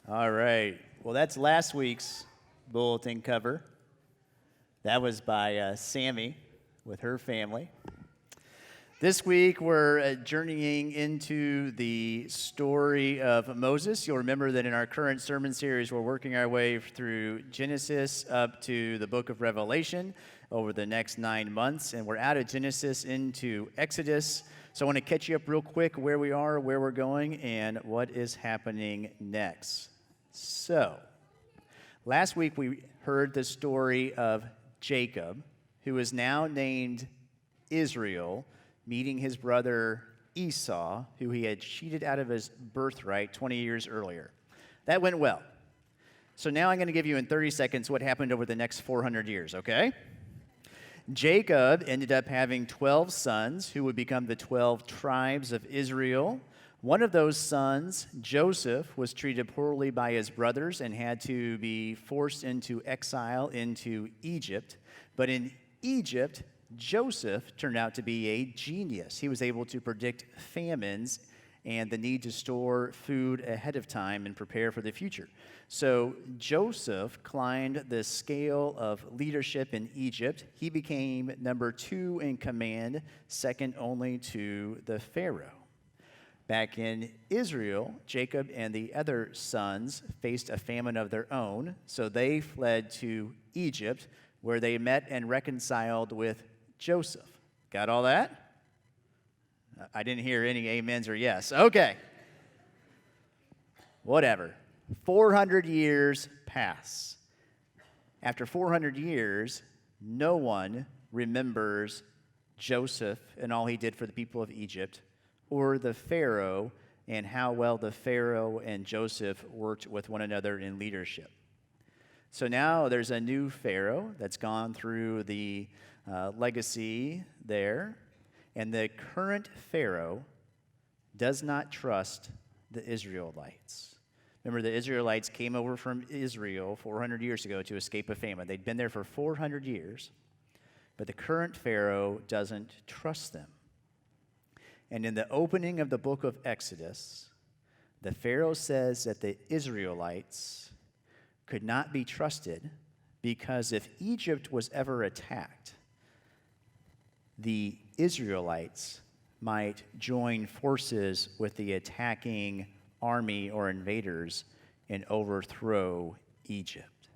All right. Well, that's last week's bulletin cover. That was by Sammy with her family. This week, we're journeying into the story of Moses. You'll remember that in our current sermon series, we're working our way through Genesis up to the book of Revelation over the next 9 months, and we're out of Genesis into Exodus. So I want to catch you up real quick where we are, where we're going, and what is happening next. So, last week we heard the story of Jacob, who is now named Israel, meeting his brother Esau, who he had cheated out of his birthright 20 years earlier. That went well. So now I'm going to give you in 30 seconds what happened over the next 400 years, okay? Jacob ended up having 12 sons who would become the 12 tribes of Israel. One of those sons, Joseph, was treated poorly by his brothers and had to be forced into exile into Egypt. But in Egypt, Joseph turned out to be a genius. He was able to predict famines and the need to store food ahead of time and prepare for the future. So Joseph climbed the scale of leadership in Egypt. He became number 2 in command, second only to the Pharaoh. Back in Israel, Jacob and the other sons faced a famine of their own, so they fled to Egypt, where they met and reconciled with Joseph. Got all that? I didn't hear any amens or yes. Okay. Whatever. 400 years pass. After 400 years, no one remembers Joseph and all he did for the people of Egypt, or the Pharaoh and how well the Pharaoh and Joseph worked with one another in leadership. So now there's a new Pharaoh that's gone through the legacy there, and the current Pharaoh does not trust the Israelites. Remember, the Israelites came over from Israel 400 years ago to escape a famine. They'd been there for 400 years, but the current Pharaoh doesn't trust them. And in the opening of the book of Exodus, the Pharaoh says that the Israelites could not be trusted because if Egypt was ever attacked, the Israelites might join forces with the attacking army or invaders and overthrow Egypt.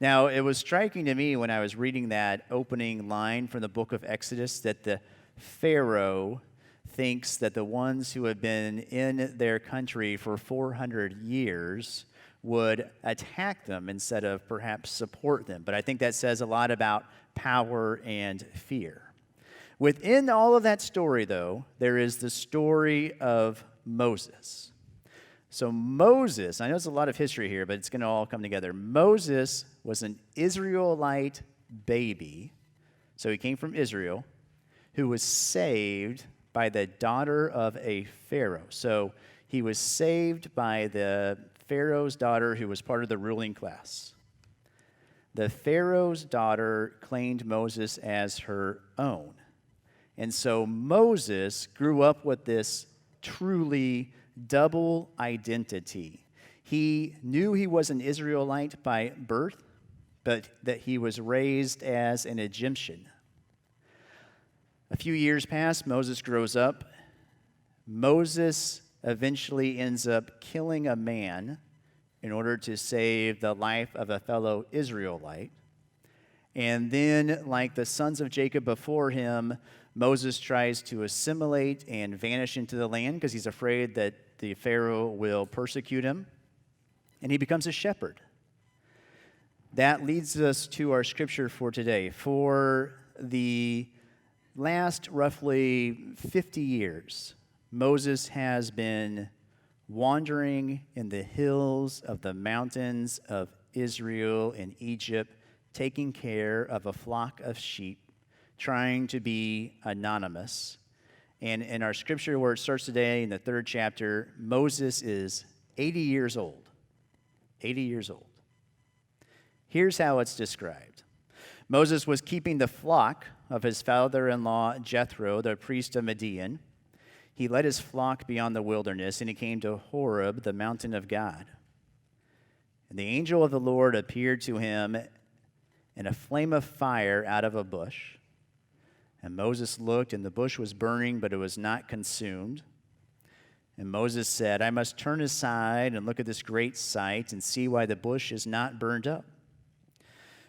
Now, it was striking to me when I was reading that opening line from the book of Exodus that the Pharaoh thinks that the ones who have been in their country for 400 years would attack them instead of perhaps support them. But I think that says a lot about power and fear. Within all of that story, though, there is the story of Moses. So Moses, I know there's a lot of history here, but it's going to all come together. Moses was an Israelite baby, so he came from Israel, who was saved by the daughter of a Pharaoh. So he was saved by the Pharaoh's daughter who was part of the ruling class. The Pharaoh's daughter claimed Moses as her own. And so Moses grew up with this truly double identity. He knew he was an Israelite by birth, but that he was raised as an Egyptian. A few years pass, Moses grows up. Moses eventually ends up killing a man in order to save the life of a fellow Israelite. And then, like the sons of Jacob before him, Moses tries to assimilate and vanish into the land because he's afraid that the Pharaoh will persecute him. And he becomes a shepherd. That leads us to our scripture for today. For the last roughly 50 years, Moses has been wandering in the hills of the mountains of Israel and Egypt, taking care of a flock of sheep, trying to be anonymous. And in our scripture where it starts today in the 3rd chapter, Moses is 80 years old. 80 years old. Here's how it's described. Moses was keeping the flock of his father-in-law Jethro, the priest of Midian. He led his flock beyond the wilderness, and he came to Horeb, the mountain of God. And the angel of the Lord appeared to him in a flame of fire out of a bush. And Moses looked, and the bush was burning, but it was not consumed. And Moses said, I must turn aside and look at this great sight and see why the bush is not burned up.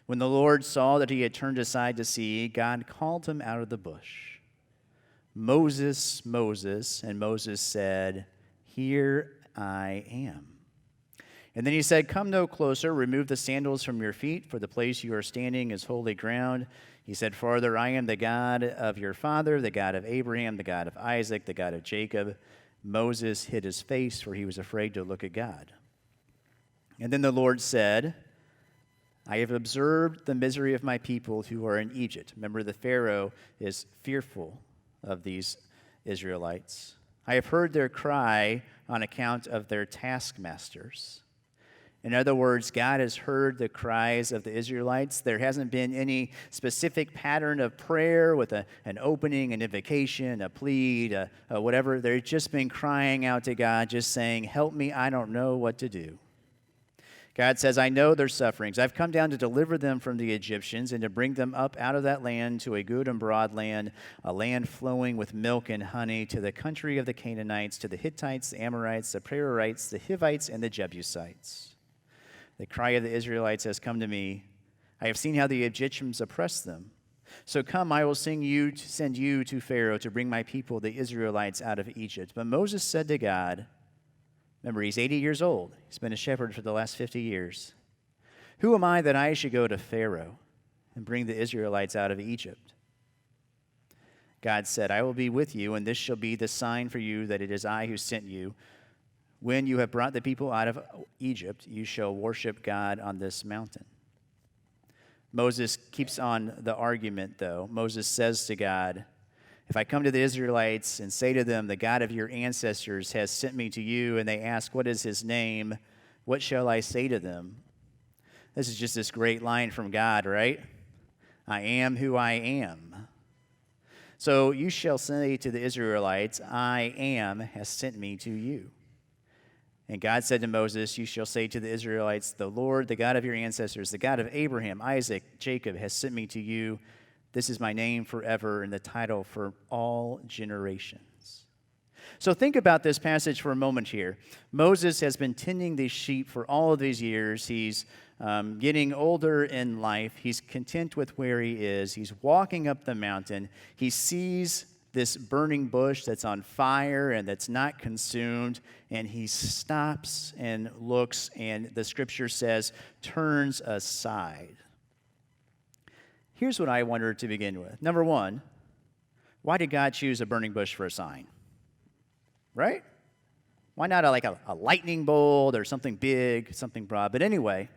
When the Lord saw that he had turned aside to see, God called him out of the bush. Moses, Moses, and Moses said, Here I am. And then he said, Come no closer, remove the sandals from your feet, for the place you are standing is holy ground. He said, Farther, I am the God of your father, the God of Abraham, the God of Isaac, the God of Jacob. Moses hid his face, for he was afraid to look at God. And then the Lord said, I have observed the misery of my people who are in Egypt. Remember, the Pharaoh is fearful of these Israelites. I have heard their cry on account of their taskmasters. In other words, God has heard the cries of the Israelites. There hasn't been any specific pattern of prayer with an opening, an invocation, a plead, whatever. They've just been crying out to God, just saying, Help me, I don't know what to do. God says, I know their sufferings. I've come down to deliver them from the Egyptians and to bring them up out of that land to a good and broad land, a land flowing with milk and honey, to the country of the Canaanites, to the Hittites, the Amorites, the Perizzites, the Hivites, and the Jebusites. The cry of the Israelites has come to me. I have seen how the Egyptians oppressed them. So come, I will send you to Pharaoh to bring my people, the Israelites, out of Egypt. But Moses said to God, remember, he's 80 years old. He's been a shepherd for the last 50 years. Who am I that I should go to Pharaoh and bring the Israelites out of Egypt? God said, I will be with you, and this shall be the sign for you that it is I who sent you. When you have brought the people out of Egypt, you shall worship God on this mountain. Moses keeps on the argument, though. Moses says to God, if I come to the Israelites and say to them, the God of your ancestors has sent me to you, and they ask, what is his name? What shall I say to them? This is just this great line from God, right? I am who I am. So you shall say to the Israelites, I am has sent me to you. And God said to Moses, you shall say to the Israelites, the Lord, the God of your ancestors, the God of Abraham, Isaac, Jacob, has sent me to you. This is my name forever and the title for all generations. So think about this passage for a moment here. Moses has been tending these sheep for all of these years. He's getting older in life. He's content with where he is. He's walking up the mountain. He sees this burning bush that's on fire and that's not consumed, and he stops and looks, and the scripture says, turns aside. Here's what I wonder to begin with. Number one, why did God choose a burning bush for a sign? Right? Why not a lightning bolt or something big, something broad? But anyway,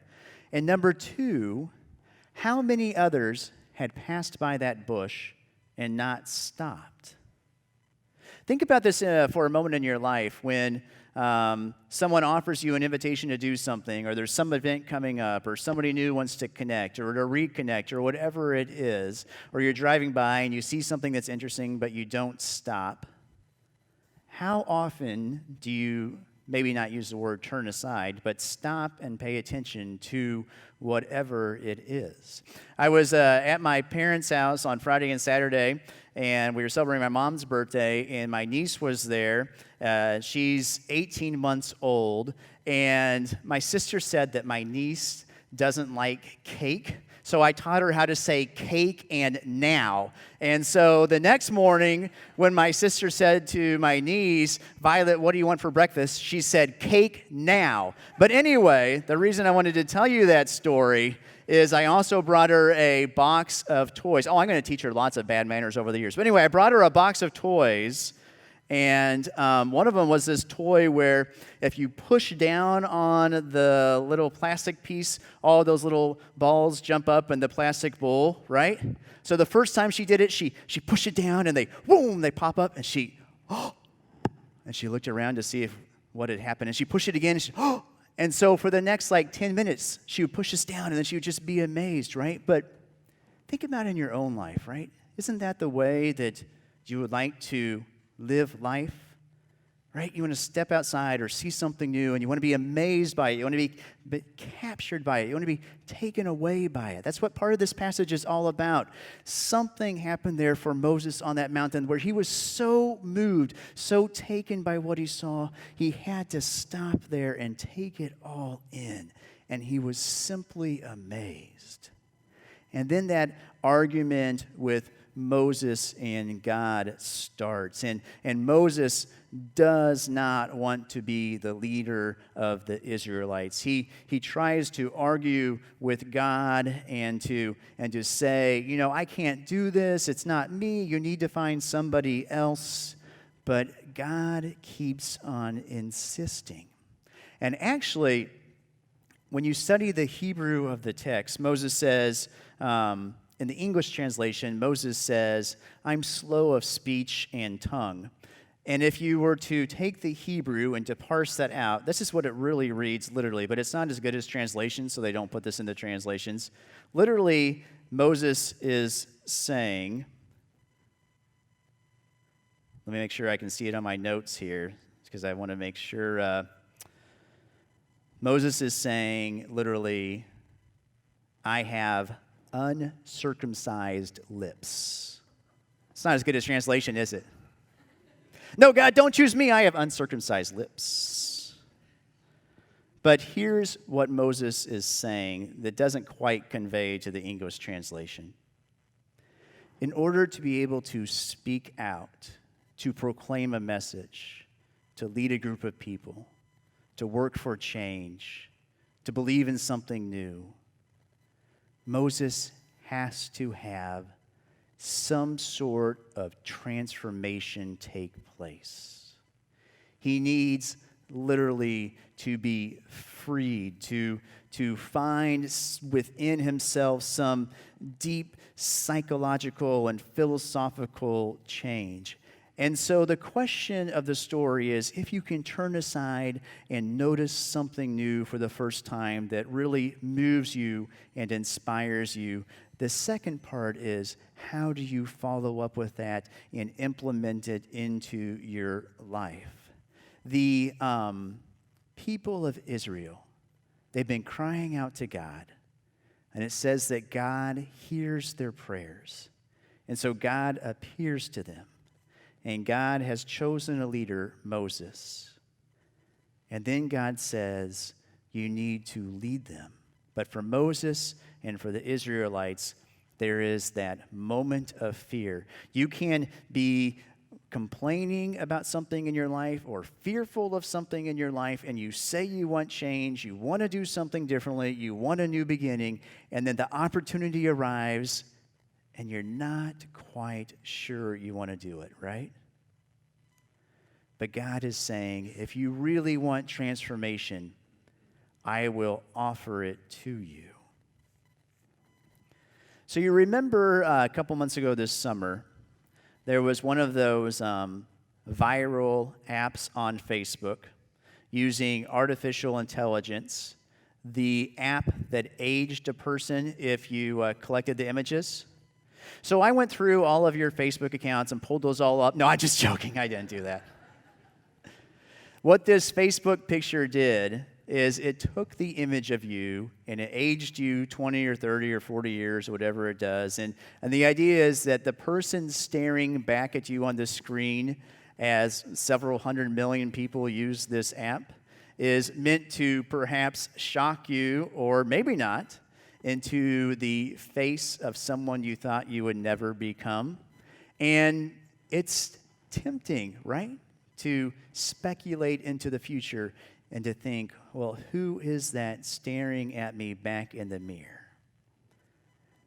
and number two, how many others had passed by that bush and not stopped? Think about this for a moment in your life when someone offers you an invitation to do something, or there's some event coming up, or somebody new wants to connect or to reconnect, or whatever it is, or you're driving by and you see something that's interesting but you don't stop. How often do you, maybe not use the word turn aside, but stop and pay attention to whatever it is? I was at my parents' house on Friday and Saturday, and we were celebrating my mom's birthday, and my niece was there. She's 18 months old, and my sister said that my niece doesn't like cake. So I taught her how to say cake and now. And so the next morning, when my sister said to my niece, Violet, what do you want for breakfast? She said, cake now. But anyway, the reason I wanted to tell you that story is I also brought her a box of toys. Oh, I'm going to teach her lots of bad manners over the years. But anyway, I brought her a box of toys. And one of them was this toy where if you push down on the little plastic piece, all those little balls jump up in the plastic bowl, right? So the first time she did it, she pushed it down and they pop up, and she looked around to see what had happened, and she pushed it again, and and so for the next 10 minutes, she would push us down, and then she would just be amazed, right? But think about it in your own life, right? Isn't that the way that you would like to live life, right? You want to step outside or see something new, and you want to be amazed by it. You want to be captured by it. You want to be taken away by it. That's what part of this passage is all about. Something happened there for Moses on that mountain where he was so moved, so taken by what he saw, he had to stop there and take it all in. And he was simply amazed. And then that argument with Moses and God starts. And Moses does not want to be the leader of the Israelites. He tries to argue with God and to say, I can't do this. It's not me. You need to find somebody else. But God keeps on insisting. And actually, when you study the Hebrew of the text, Moses says, in the English translation, Moses says, I'm slow of speech and tongue. And if you were to take the Hebrew and to parse that out, this is what it really reads literally, but it's not as good as translation, so they don't put this into translations. Literally, Moses is saying, let me make sure I can see it on my notes here, because I want to make sure. Moses is saying, literally, I have uncircumcised lips. It's not as good as translation, is it? No, God, don't choose me. I have uncircumcised lips. But here's what Moses is saying that doesn't quite convey to the English translation. In order to be able to speak out, to proclaim a message, to lead a group of people, to work for change, to believe in something new, Moses has to have some sort of transformation take place. He needs literally to be freed, to find within himself some deep psychological and philosophical change. And so the question of the story is, if you can turn aside and notice something new for the first time that really moves you and inspires you, the second part is, how do you follow up with that and implement it into your life? The people of Israel, they've been crying out to God, and it says that God hears their prayers. And so God appears to them. And God has chosen a leader, Moses. And then God says, you need to lead them. But for Moses and for the Israelites, there is that moment of fear. You can be complaining about something in your life or fearful of something in your life, and you say you want change, you want to do something differently, you want a new beginning, and then the opportunity arrives, and you're not quite sure you want to do it, right? But God is saying, if you really want transformation, I will offer it to you. So you remember a couple months ago this summer, there was one of those viral apps on Facebook using artificial intelligence, the app that aged a person if you collected the images. So I went through all of your Facebook accounts and pulled those all up. No, I'm just joking. I didn't do that. What this Facebook picture did is it took the image of you and it aged you 20 or 30 or 40 years, whatever it does. And the idea is that the person staring back at you on the screen, as several 100 million people use this app, is meant to perhaps shock you, or maybe not, into the face of someone you thought you would never become. And it's tempting, right, to speculate into the future and to think, well, who is that staring at me back in the mirror?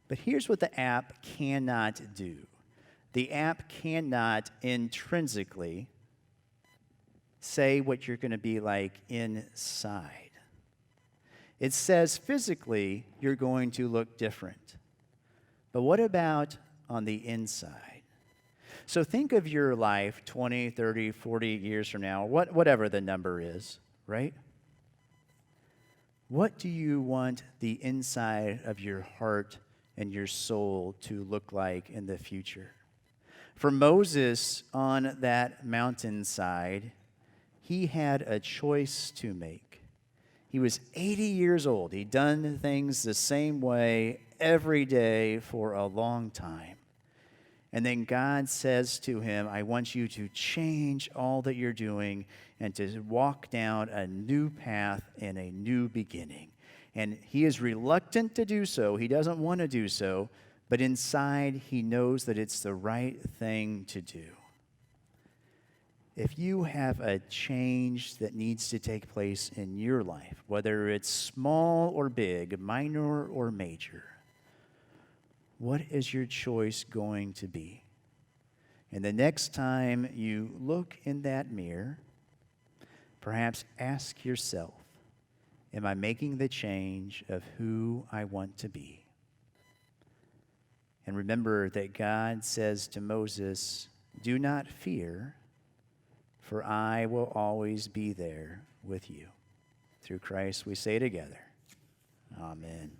But here's what the app cannot do. The app cannot intrinsically say what you're going to be like inside. It says physically you're going to look different. But what about on the inside? So think of your life 20, 30, 40 years from now, whatever the number is, right? What do you want the inside of your heart and your soul to look like in the future? For Moses on that mountainside, he had a choice to make. He was 80 years old. He'd done things the same way every day for a long time. And then God says to him, I want you to change all that you're doing and to walk down a new path and a new beginning. And he is reluctant to do so. He doesn't want to do so. But inside, he knows that it's the right thing to do. If you have a change that needs to take place in your life, whether it's small or big, minor or major, what is your choice going to be? And the next time you look in that mirror, perhaps ask yourself, am I making the change of who I want to be? And remember that God says to Moses, do not fear, for I will always be there with you. Through Christ we say together, amen.